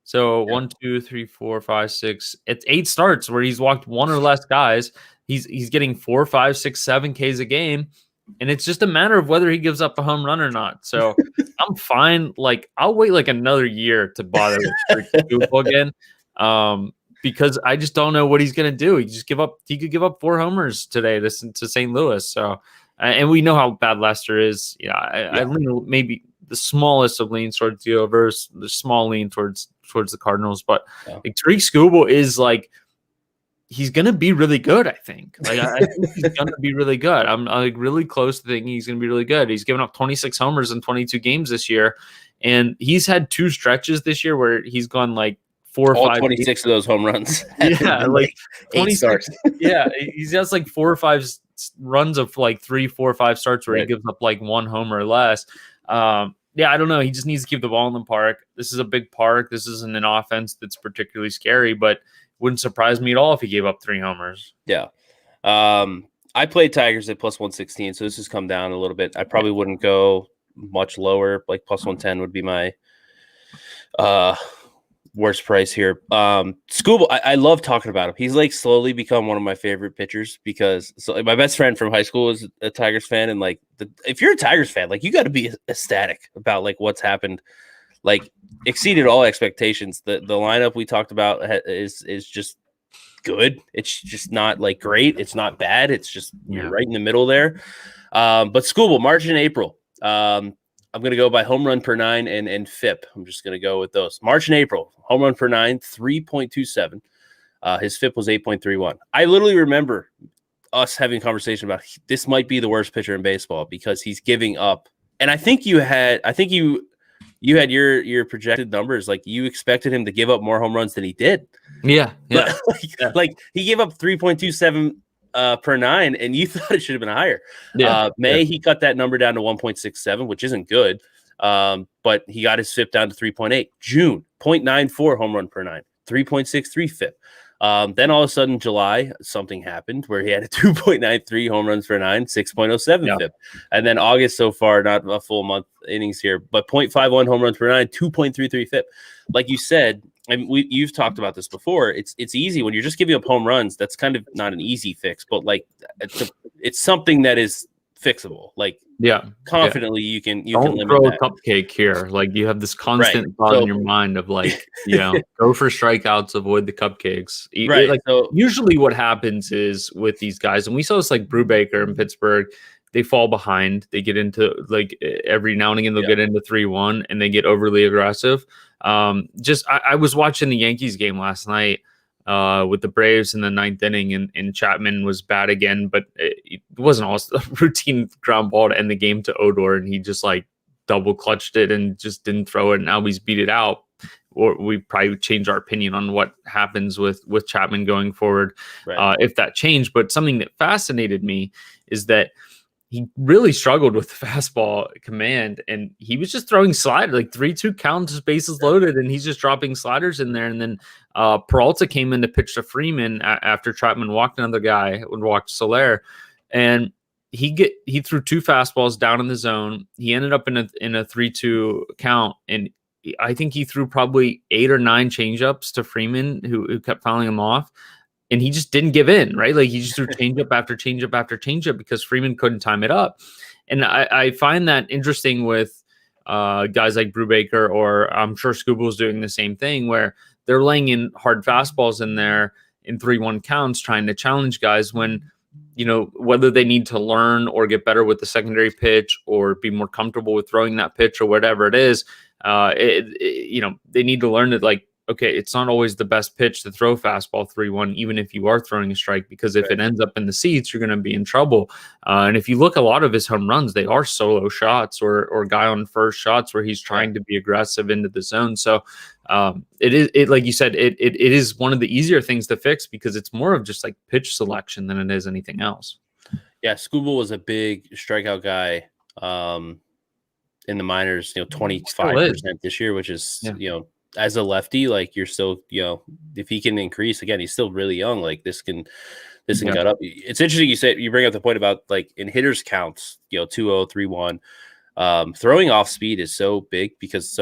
So 1, 2, 3, 4, 5, 6. It's 8 starts where he's walked 1 or less guys. He's getting 4, 5, 6, 7 Ks a game, and it's just a matter of whether he gives up a home run or not. So I'm fine. Like, I'll wait like another year to bother with Skubal again, because I just don't know what he's gonna do. He could give up 4 homers today to St. Louis. So, and we know how bad Lester is. I lean maybe the smallest of leans towards the overs, the small lean towards the Cardinals. But like, Tariq Skubal is like, he's gonna be really good. I think. Like, I think he's gonna be really good. I'm like really close to thinking he's gonna be really good. He's given up 26 homers in 22 games this year, and he's had 2 stretches this year where he's gone like 4 or 5. 26 of those home runs. Yeah, like 26. Yeah, he's has like 4 or 5 runs of like 3, 4, 5 starts where he gives up like 1 home or less. I don't know. He just needs to keep the ball in the park. This is a big park. This isn't an offense that's particularly scary, but wouldn't surprise me at all if he gave up 3 homers. Yeah. I played Tigers at plus 116, so this has come down a little bit. I probably wouldn't go much lower. Like plus 110 would be my worst price here. Skubal, I love talking about him. He's like slowly become one of my favorite pitchers because my best friend from high school is a Tigers fan, and like if you're a Tigers fan, like you got to be ecstatic about like what's happened. Like, exceeded all expectations. The lineup we talked about is just good. It's just not like great. It's not bad. It's just you're right in the middle there. But Skubal, March and April. I'm going to go by home run per 9 and FIP. I'm just going to go with those. March and April, home run per 9, 3.27. His FIP was 8.31. I literally remember us having a conversation about this might be the worst pitcher in baseball because he's giving up. And I think you had your projected numbers. Like, you expected him to give up more home runs than he did. Yeah. Like he gave up 3.27 per 9, and you thought it should have been higher. He cut that number down to 1.67, which isn't good. But he got his FIP down to 3.8. June, 0.94 home run per 9, 3.63 FIP. Then all of a sudden, July, something happened where he had a 2.93 home runs per 9, 6.07 FIP. And then August so far, not a full month innings here, but 0.51 home runs per 9, 2.33 FIP. Like you said, and you've talked about this before, it's easy when you're just giving up home runs. That's kind of not an easy fix, but like it's something that is fixable. Like, Yeah. confidently, you can Don't limit throw a that. cupcake here. Like, you have this Right. constant thought So in your mind of like, go for strikeouts, avoid the cupcakes. right. Like, So usually what happens is with these guys, and we saw this like Brubaker in Pittsburgh, they fall behind. They get into like every now and again they'll get into 3-1 and they get overly aggressive. I was watching the Yankees game last night with the Braves in the ninth inning, and Chapman was bad again, but it wasn't all a routine ground ball to end the game to Odor, and he just like double clutched it and just didn't throw it. And now he's beat it out. Or we probably change our opinion on what happens with Chapman going forward, if that changed. But something that fascinated me is that he really struggled with the fastball command, and he was just throwing sliders, like 3-2 counts, bases loaded, and he's just dropping sliders in there. And then Peralta came in to pitch to Freeman after Chapman walked another guy, walked Soler, and he threw 2 fastballs down in the zone. He ended up in a 3-2 count, and I think he threw probably 8 or 9 changeups to Freeman, who kept fouling him off. And he just didn't give in, right? Like, he just threw changeup after changeup after changeup because Freeman couldn't time it up. And I find that interesting with guys like Brubaker, or I'm sure Scooble's doing the same thing, where they're laying in hard fastballs in there in 3-1 counts, trying to challenge guys when, whether they need to learn or get better with the secondary pitch or be more comfortable with throwing that pitch or whatever it is, they need to learn that, like, okay, it's not always the best pitch to throw fastball 3-1, even if you are throwing a strike, because if it ends up in the seats, you're going to be in trouble. And if you look, a lot of his home runs, they are solo shots or guy on first shots where he's trying to be aggressive into the zone. So it like you said, it is one of the easier things to fix because it's more of just like pitch selection than it is anything else. Yeah, Scooble was a big strikeout guy in the minors, 25% this year, which is, as a lefty, like, you're still, if he can increase again, he's still really young. Like, this can cut up. It's interesting you bring up the point about, like, in hitters counts, 2-0, 3-1. Throwing off speed is so big because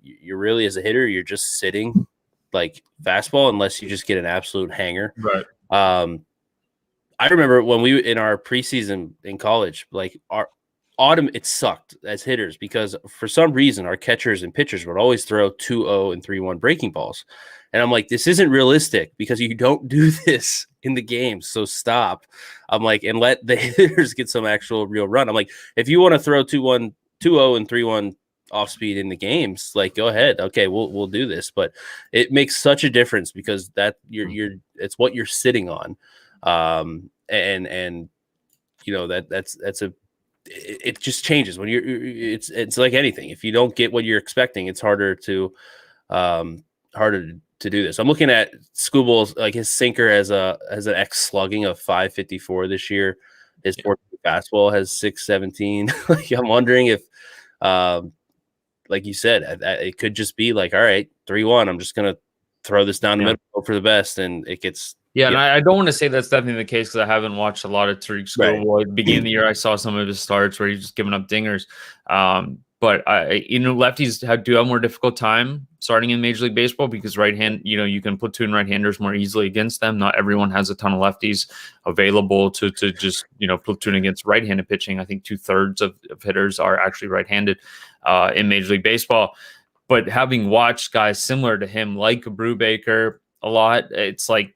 you're really, as a hitter, you're just sitting like fastball unless you just get an absolute hanger. Right. I remember when we in our preseason in college, like, our autumn, it sucked as hitters because for some reason our catchers and pitchers would always throw 2-0 and 3-1 breaking balls. And I'm like, this isn't realistic because you don't do this in the game. So stop. I'm like, and let the hitters get some actual real run. I'm like, if you want to throw 2-0 and 3-1 off speed in the games, like, go ahead. Okay, we'll do this. But it makes such a difference because that it's what you're sitting on. It just changes when it's like anything. If you don't get what you're expecting, it's harder to do this. I'm looking at Scooble's, like, his sinker has an X slugging of 554 this year. His 4 fastball has 617. Like, I'm wondering if, like you said, it could just be like, all right, 3-1. I'm just gonna throw this down the middle, hope for the best, and it gets. Yeah, and I don't want to say that's definitely the case because I haven't watched a lot of Tariq Scoble. Right. At the beginning of the year, I saw some of his starts where he's just giving up dingers. But lefties do have more difficult time starting in Major League Baseball because right-hand, you can platoon right-handers more easily against them. Not everyone has a ton of lefties available to just platoon against right-handed pitching. I think 2/3 of hitters are actually right-handed in Major League Baseball. But having watched guys similar to him, like Brubaker, a lot, it's like,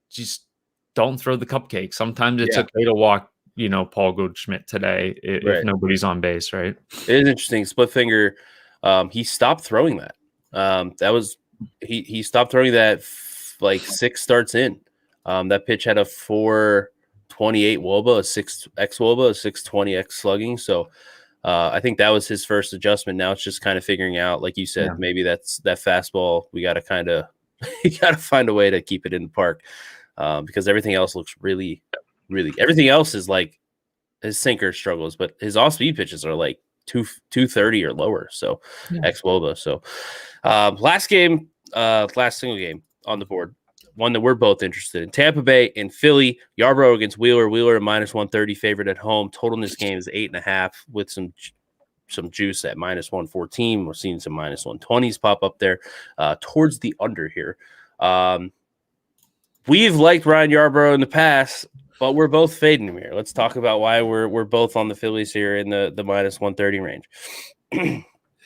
just don't throw the cupcake. Sometimes it's okay to walk, Paul Goldschmidt today if nobody's on base, right? It is interesting. Split finger. He stopped throwing that. He stopped throwing that like 6 starts in. That pitch had a 428 WOBA, a 6x WOBA, a 620x slugging. So I think that was his first adjustment. Now it's just kind of figuring out, like you said, maybe that's that fastball. We got to you got to find a way to keep it in the park. Because everything else looks really, really. Everything else is like his sinker struggles, but his off-speed pitches are like 230 or lower. So ex WOBA. So last single game on the board, one that we're both interested in: Tampa Bay and Philly. Yarbrough against Wheeler. Wheeler -130 favorite at home. Total in this game is 8.5 with some juice at -114. We're seeing some -120s pop up there towards the under here. We've liked Ryan Yarbrough in the past But we're both fading him here. Let's talk about why we're both on the Phillies here in the minus 130 range.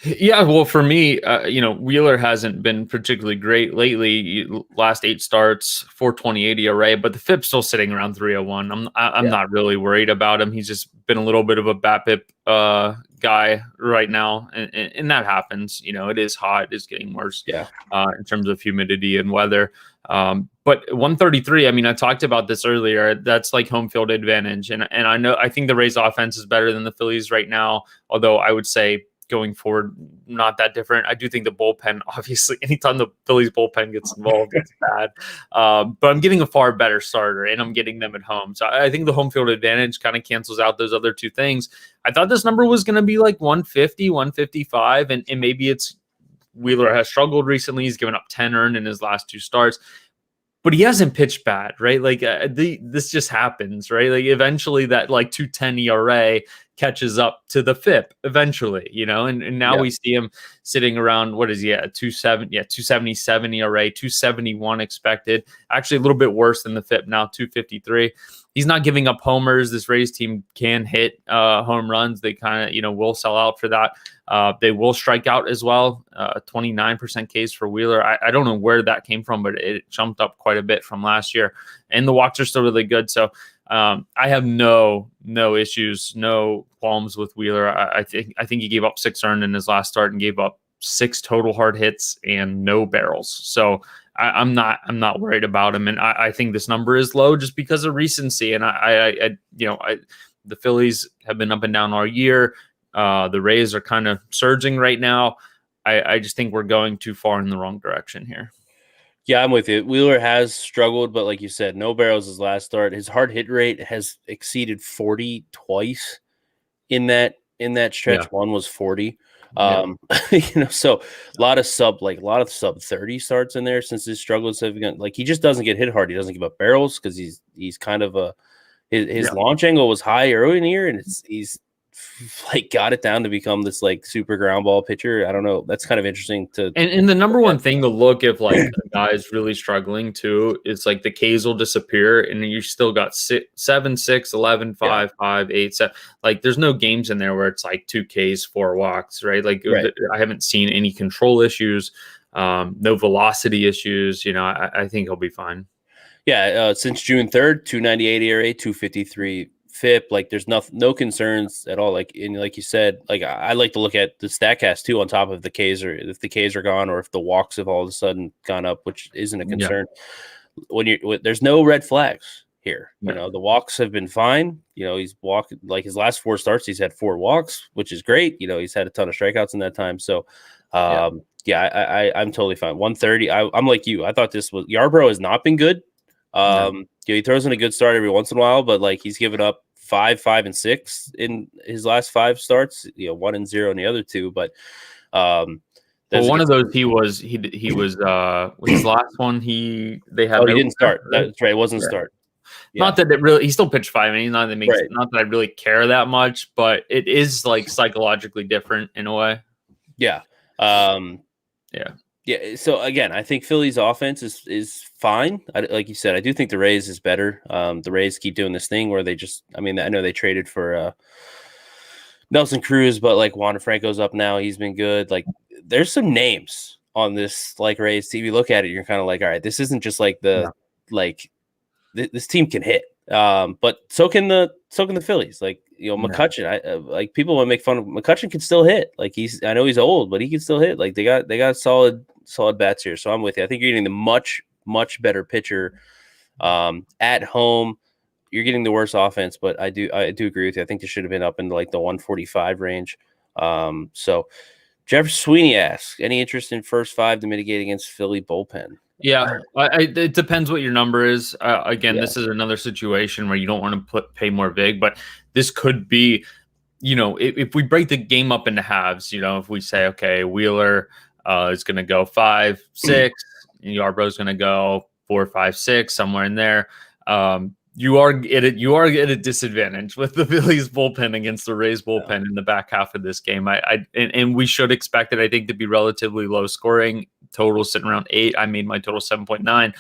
Yeah, well, for me, Wheeler hasn't been particularly great lately. Last 8 starts, 4.28 ERA, but the FIP's still sitting around 3.01. I'm not really worried about him. He's just been a little bit of a BABIP guy right now, and that happens. It is hot. It's getting worse. In terms of humidity and weather. But 133, I mean, I talked about this earlier. That's like home field advantage, and I think the Rays offense is better than the Phillies right now. Although I would say, going forward, not that different. I do think the bullpen, obviously, anytime the Phillies bullpen gets involved, it's bad. But I'm getting a far better starter, and I'm getting them at home. So I think the home field advantage kind of cancels out those other two things. I thought this number was going to be like 150, 155, and maybe it's Wheeler has struggled recently. He's given up 10 earned in his last 2 starts. But he hasn't pitched bad, right? Like this just happens, right? Like eventually that like 2.10 ERA catches up to the FIP eventually, and now we see him sitting around, what is he at? 277 ERA, 271 expected, actually a little bit worse than the FIP now, 253. He's not giving up homers. This Rays team can hit home runs. They kind of, will sell out for that. They will strike out as well. 29% Ks for Wheeler. I don't know where that came from, but it jumped up quite a bit from last year. And the walks are still really good. So I have no issues, no qualms with Wheeler. I think he gave up 6 earned in his last start and gave up 6 total hard hits and no barrels. So I'm not worried about him, and I think this number is low just because of recency. And the Phillies have been up and down all year. The Rays are kind of surging right now. I just think we're going too far in the wrong direction here. Yeah, I'm with you. Wheeler has struggled, but like you said, no barrels his last start. His hard hit rate has exceeded 40 twice in that stretch. Yeah. One was 40. So a lot of sub 30 starts in there since his struggles have been, like, he just doesn't get hit hard. He doesn't give up barrels because he's kind of his launch angle was high early in the year, and he's like got it down to become this like super ground ball pitcher. I don't know. That's kind of interesting to. And the number one thing to look if like a guy is really struggling too is like the Ks will disappear, and you still got 7, 6, 11, 5, 5, 8, 7. Like there's no games in there where it's like 2 Ks, 4 walks, right? Like I haven't seen any control issues, no velocity issues. I think he'll be fine. Yeah, since June 3rd, 298 ERA, 253 FIP. Like there's no concerns at all. Like you said, like I like to look at the StatCast too on top of the Ks, or if the Ks are gone, or if the walks have all of a sudden gone up, which isn't a concern. When there's no red flags here. The walks have been fine. He's walked like his last 4 starts. He's had 4 walks, which is great. He's had a ton of strikeouts in that time. So, I'm totally fine. 130. I'm like you. I thought this was Yarbrough has not been good. He throws in a good start every once in a while, but like he's given up 5, 5, and 6 in his last 5 starts. 1 and 0 in the other 2. But one of those he was his last one. He didn't start. That's right. It wasn't start. Yeah. Not that it really. He still pitched 5 innings. Not that I really care that much, but it is like psychologically different in a way. Yeah. Yeah, so again, I think Philly's offense is fine. Like you said, I do think the Rays is better. The Rays keep doing this thing where they just, I know they traded for Nelson Cruz, but like Wander Franco's up now. He's been good. Like there's some names on this like Rays team. You look at it, you're kind of like, all right, this isn't just like this team can hit. But so can the Phillies. Like, McCutchen. Like people want to make fun of McCutchen can still hit. Like I know he's old, but he can still hit. Like they got solid bats here. So I'm with you. I think you're getting the much better pitcher at home. You're getting the worse offense, but I do agree with you. I think this should have been up in like the 145 range. So Jeff Sweeney asks, any interest in first 5 to mitigate against Philly bullpen? Yeah, it depends what your number is. This is another situation where you don't want to pay more vig, but this could be, if we break the game up into halves, if we say, okay, Wheeler is going to go 5, 6, Yarbrough is going to go 4, 5, 6, somewhere in there. You are at a disadvantage with the Phillies bullpen against the Rays bullpen in the back half of this game. And we should expect it, I think, to be relatively low scoring. Total sitting around 8. I made my total 7.9.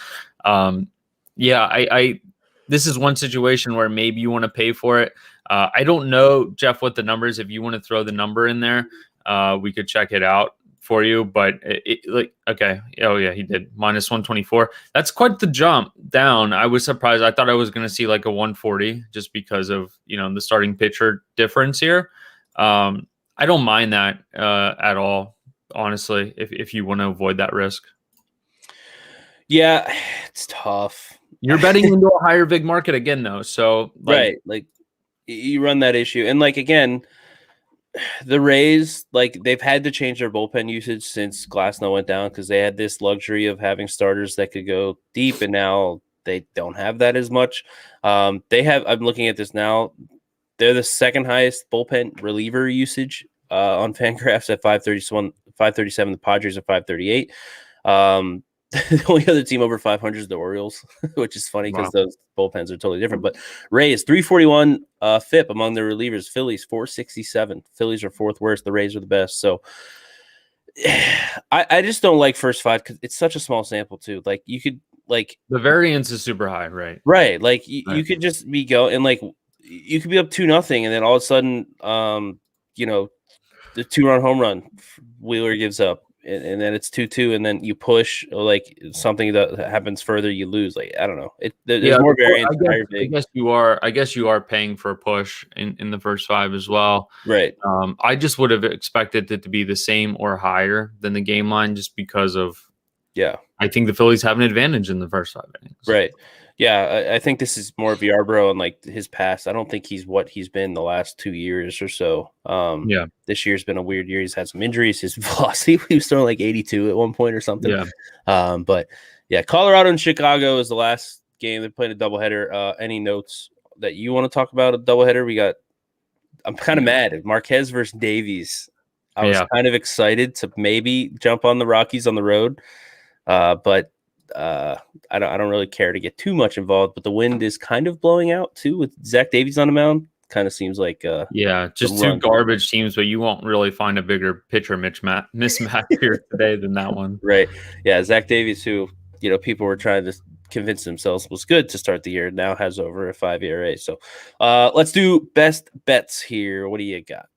this is one situation where maybe you want to pay for it. I don't know, Jeff, what the number is. If you want to throw the number in there, we could check it out for you. But okay. Oh, yeah, he did. Minus 124. That's quite the jump down. I was surprised. I thought I was going to see like a 140 just because of, the starting pitcher difference here. I don't mind that at all, honestly, if you want to avoid that risk. Yeah, it's tough. You're betting into a higher VIG market again, though. So, right. Like, you run that issue. And, like, again, the Rays, like, they've had to change their bullpen usage since Glasnow went down because they had this luxury of having starters that could go deep, and now they don't have that as much. I'm looking at this now. They're the second highest bullpen reliever usage on Fangraphs at 537. The Padres are 538. The only other team over 500 is the Orioles, which is funny because those bullpens are totally different. But Rays 341 FIP among their relievers. Phillies 467. Phillies are fourth worst. The Rays are the best. So I just don't like first five because it's such a small sample too. Like you could like the variance is super high, right? Right. Like you could just be go and like you could be up 2-0 and then all of a sudden, the 2-run home run Wheeler gives up. And then it's 2-2, and then you push like something that happens further, you lose. Like I don't know. There's more variance. I guess you are paying for a push in the first five as well. Right. I just would have expected it to be the same or higher than the game line, just because of I think the Phillies have an advantage in the first 5 innings. Right. Yeah, I think this is more of Yarbrough and like his past. I don't think he's what he's been the last 2 years or so. This year's been a weird year. He's had some injuries. His velocity, he was throwing like 82 at one point or something. Yeah. But yeah, Colorado and Chicago is the last game. They're playing a doubleheader. Any notes that you want to talk about a doubleheader? I'm kind of mad. Marquez versus Davies. I was kind of excited to maybe jump on the Rockies on the road, but I don't really care to get too much involved, but the wind is kind of blowing out too with Zach Davies on the mound. Kind of seems like just two garbage teams, but you won't really find a bigger pitcher mismatch here today than that one. Right. Yeah, Zach Davies, who people were trying to convince themselves was good to start the year, now has over a 5 ERA. So let's do best bets here. What do you got?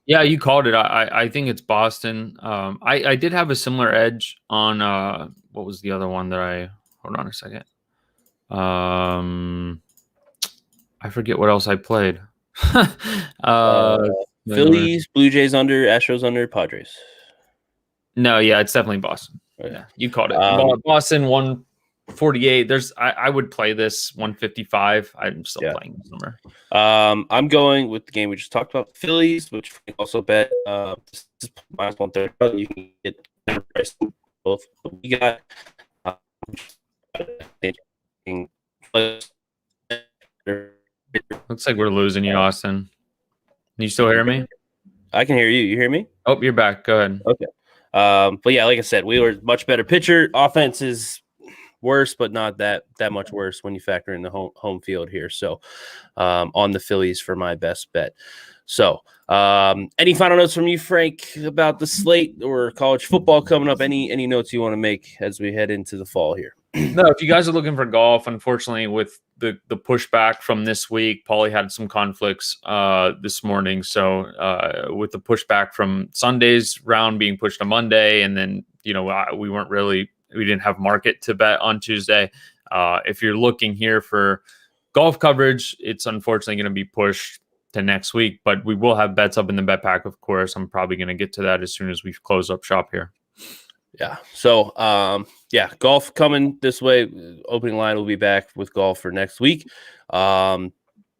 Yeah, you called it. I think it's Boston. I did have a similar edge on what was the other one that hold on a second. I forget what else I played. Phillies, Blue Jays under, Astros under, Padres. No, yeah, it's definitely Boston. Right. Yeah, you called it. Boston 148. I would play this 155. I'm still playing this number. I'm going with the game we just talked about, Phillies, which we also bet. This is minus 130. You can get better price than both. We got. Looks like we're losing you, Austin. Can you still hear me? I can hear you. You hear me? Oh, you're back. Go ahead. Okay. But yeah, like I said, Wheeler's much better pitcher. Offense is worse, but not that much worse when you factor in the home field here. So on the Phillies for my best bet. So any final notes from you, Frank, about the slate or college football coming up? Any notes you want to make as we head into the fall here? No, if you guys are looking for golf, unfortunately, with the pushback from this week, Paulie had some conflicts this morning. So with the pushback from Sunday's round being pushed to Monday, and then we didn't have market to bet on Tuesday. If you're looking here for golf coverage, it's unfortunately going to be pushed to next week, but we will have bets up in the bet pack, of course. I'm probably going to get to that as soon as we close up shop here. Yeah. So, golf coming this way. Opening line will be back with golf for next week. Like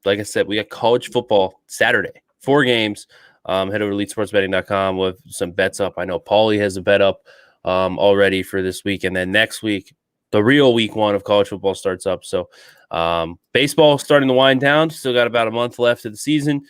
I said, we got college football Saturday, 4 games. Head over to elitesportsbetting.com with some bets up. I know Paulie has a bet up already for this week. And then next week, the real week 1 of college football starts up. So baseball starting to wind down. Still got about a month left of the season.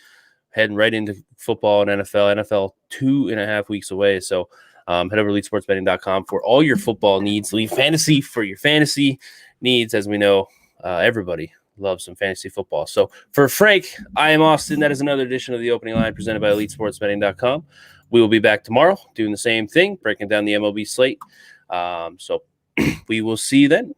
Heading right into football and NFL. NFL 2.5 weeks away. So head over to elitesportsbetting.com for all your football needs. Leave fantasy for your fantasy needs. As we know, everybody loves some fantasy football. So for Frank, I am Austin. That is another edition of the Opening Line presented by elitesportsbetting.com. We will be back tomorrow doing the same thing, breaking down the MLB slate. So we will see you then.